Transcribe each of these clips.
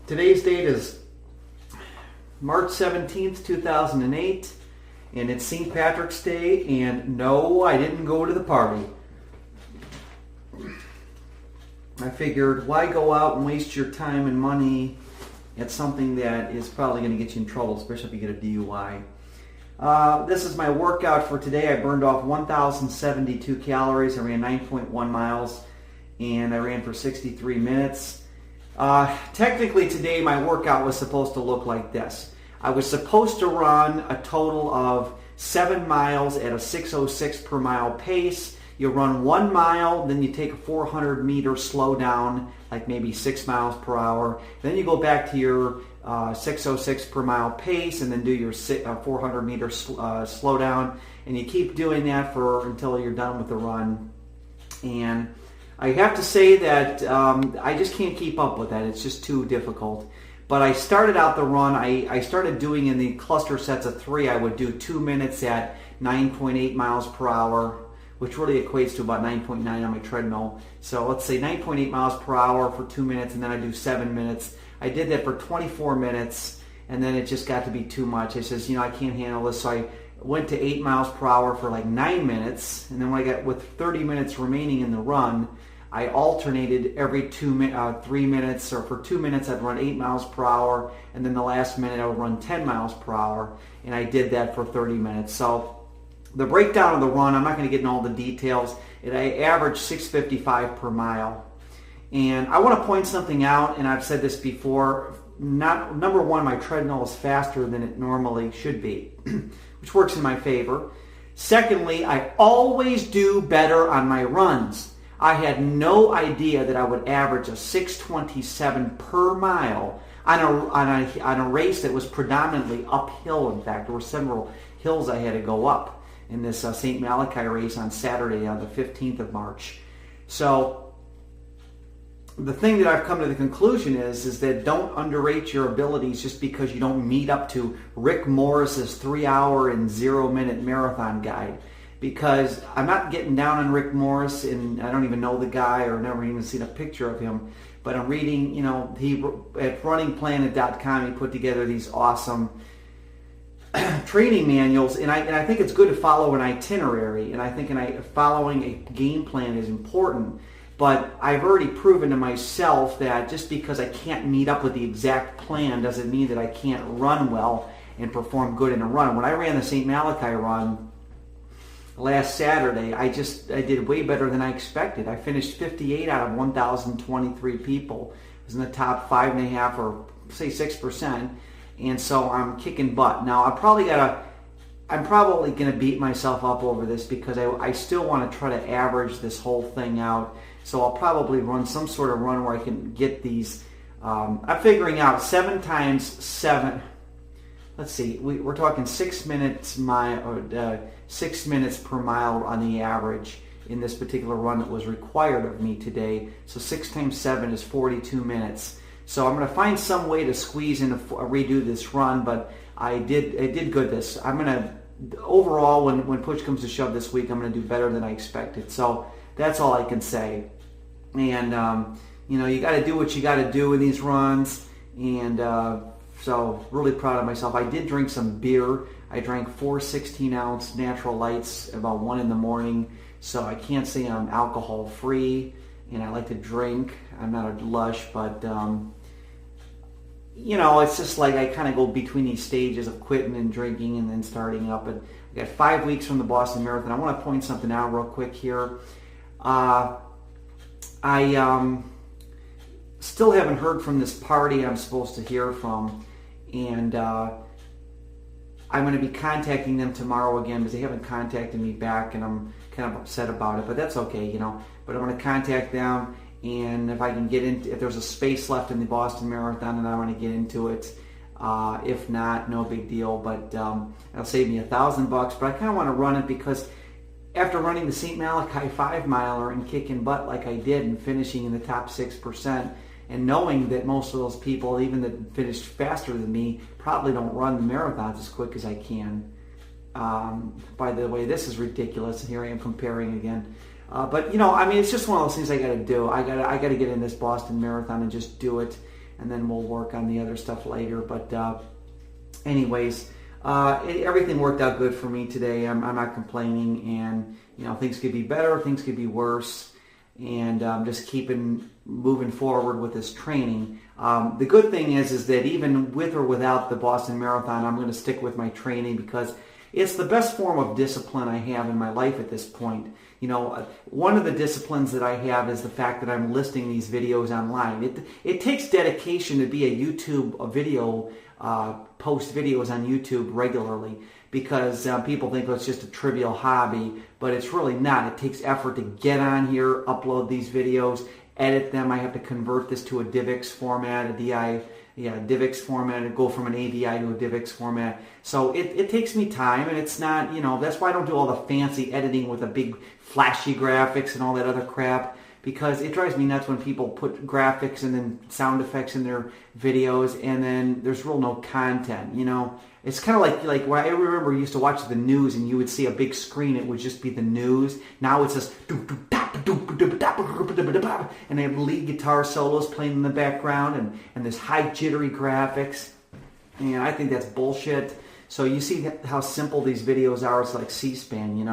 Today's date is March 17th, 2008, and it's St. Patrick's Day, and no, I didn't go to the party. I figured, why go out and waste your time and money at something that is probably going to get you in trouble, especially if you get a DUI. This is my workout for today. I burned off 1,072 calories. I ran 9.1 miles, and I ran for 63 minutes. Technically today my workout was supposed to look like this. I was supposed to run a total of 7 miles at a 6:06 per mile pace. You run 1 mile, then you take a 400 meter slow down, like maybe 6 miles per hour. Then you go back to your 6:06 per mile pace, and then do your 400 meter slow down, and you keep doing that until you're done with the run. And I have to say that I just can't keep up with that. It's just too difficult. But I started out the run, I started doing in the cluster sets of 3, I would do 2 minutes at 9.8 miles per hour, which really equates to about 9.9 on my treadmill. So let's say 9.8 miles per hour for 2 minutes, and then I do 7 minutes. I did that for 24 minutes, and then it just got to be too much. I says, I can't handle this, so I went to 8 miles per hour for like 9 minutes, and then when I got with 30 minutes remaining in the run, I alternated every 3 minutes, or for 2 minutes I'd run 8 miles per hour, and then the last minute I would run 10 miles per hour, and I did that for 30 minutes. So the breakdown of the run, I'm not going to get into all the details. I averaged 6:55 per mile. And I want to point something out, and I've said this before. Number one, my treadmill is faster than it normally should be, which works in my favor. Secondly, I always do better on my runs. I had no idea that I would average a 6:27 per mile on a race that was predominantly uphill. In fact, there were several hills I had to go up in this St. Malachi race on Saturday on the 15th of March. So the thing that I've come to the conclusion is that don't underrate your abilities just because you don't meet up to Rick Morris's 3-hour and 0-minute marathon guide. Because I'm not getting down on Rick Morris, and I don't even know the guy or never even seen a picture of him. But I'm reading, he at runningplanet.com, he put together these awesome training manuals, and I think it's good to follow an itinerary, and I think following a game plan is important. But I've already proven to myself that just because I can't meet up with the exact plan doesn't mean that I can't run well and perform good in a run. When I ran the St. Malachi run last Saturday, I did way better than I expected. I finished 58 out of 1,023 people. I was in the top 5.5 or say 6%. And so I'm kicking butt. Now I'm probably going to beat myself up over this because I still want to try to average this whole thing out. So I'll probably run some sort of run where I can get these. I'm figuring out 7 times 7. Let's see. We're talking 6 minutes 6 minutes per mile on the average in this particular run that was required of me today. So 6 times 7 is 42 minutes. So I'm going to find some way to squeeze in redo this run, but I did good this. I'm going to, overall, when push comes to shove this week, I'm going to do better than I expected. So that's all I can say. And, you got to do what you got to do in these runs. And so really proud of myself. I did drink some beer. I drank 4 16-ounce natural lights about 1 in the morning. So I can't say I'm alcohol free. And I like to drink. I'm not a lush, but it's just like I kind of go between these stages of quitting and drinking and then starting up. And I got 5 weeks from the Boston Marathon. I want to point something out real quick here. I still haven't heard from this party I'm supposed to hear from, and I'm going to be contacting them tomorrow again because they haven't contacted me back, and I'm kind of upset about it, but that's okay, But I'm going to contact them, and if I can if there's a space left in the Boston Marathon, then I want to get into it. If not, no big deal, but it'll save me $1,000. But I kind of want to run it because after running the St. Malachi 5-miler and kicking butt like I did and finishing in the top 6%, and knowing that most of those people, even that finished faster than me, probably don't run the marathons as quick as I can. By the way, this is ridiculous, and here I am comparing again. But it's just one of those things I got to do. I got to get in this Boston Marathon and just do it. and then we'll work on the other stuff later. But anyways, everything worked out good for me today. I'm not complaining, and things could be better, things could be worse, and just keeping moving forward with this training. The good thing is that even with or without the Boston Marathon, I'm going to stick with my training because it's the best form of discipline I have in my life at this point. One of the disciplines that I have is the fact that I'm listing these videos online. It takes dedication to be a video, post videos on YouTube regularly, because people think it's just a trivial hobby, but it's really not. It takes effort to get on here, upload these videos, edit them. I have to convert this to a DivX format, DivX format, and go from an AVI to a DivX format. So it takes me time, and it's not, that's why I don't do all the fancy editing with the big flashy graphics and all that other crap, because it drives me nuts when people put graphics and then sound effects in their videos, and then there's real no content. It's kind of like when I remember you used to watch the news and you would see a big screen, it would just be the news. Now it's just and they have lead guitar solos playing in the background and this high jittery graphics, and I think that's bullshit. So you see how simple these videos are. It's like C-SPAN. You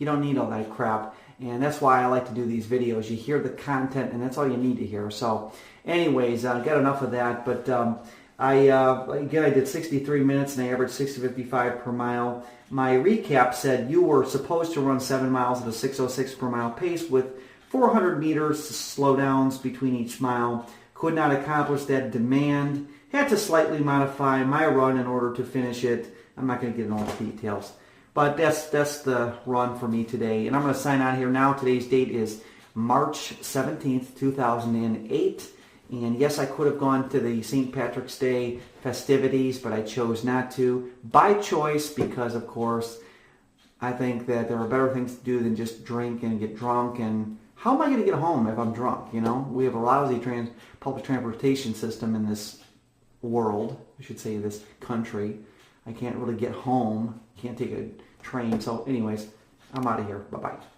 don't need all that crap, and that's why I like to do these videos. You hear the content, and that's all you need to hear. So anyways, I got enough of that, but I did 63 minutes and I averaged 6:55 per mile. My recap said you were supposed to run 7 miles at a 6:06 per mile pace with 400 meters slowdowns between each mile. Could not accomplish that demand. Had to slightly modify my run in order to finish it. I'm not going to get into all the details, but that's the run for me today. And I'm going to sign out here now. Today's date is March 17th, 2008. And yes, I could have gone to the St. Patrick's Day festivities, but I chose not to by choice because, of course, I think that there are better things to do than just drink and get drunk. And how am I going to get home if I'm drunk? We have a lousy public transportation system in this world. I should say this country. I can't really get home. Can't take a train. So anyways, I'm out of here. Bye-bye.